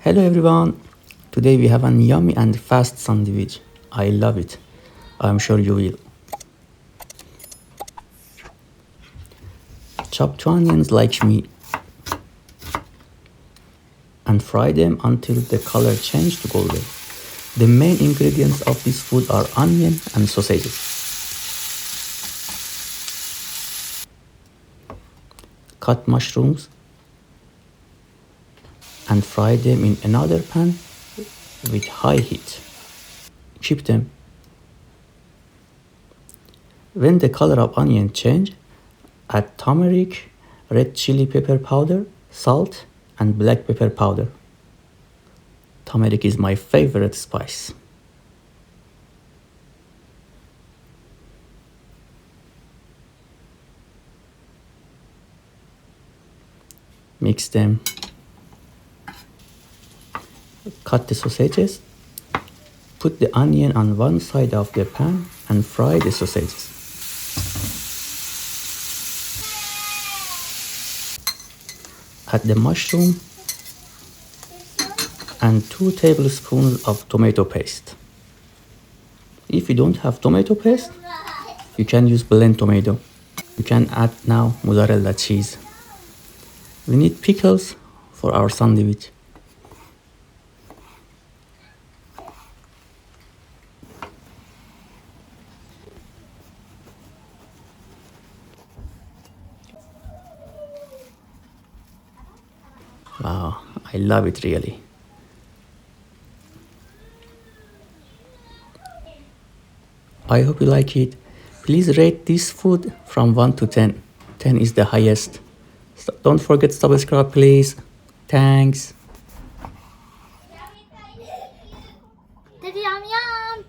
Hello everyone! Today we have a yummy and fast sandwich. I love it. I'm sure you will. Chop 2 onions like me and fry them until the color changes to golden. The main ingredients of this food are onion and sausages. Cut mushrooms and fry them in another pan with high heat. Keep them. When the color of onion change, add turmeric, red chili pepper powder, salt, and black pepper powder. Turmeric is my favorite spice. Mix them. Cut the sausages. Put the onion on one side of the pan and fry the sausages. Add the mushroom and 2 tablespoons of tomato paste. If you don't have tomato paste, you can use blend tomato. You can add now mozzarella cheese. We need pickles for our sandwich. Wow, I love it really. I hope you like it. Please rate this food from 1 to 10. 10 is the highest. Don't forget to subscribe, please. Thanks. Dedi yam yam.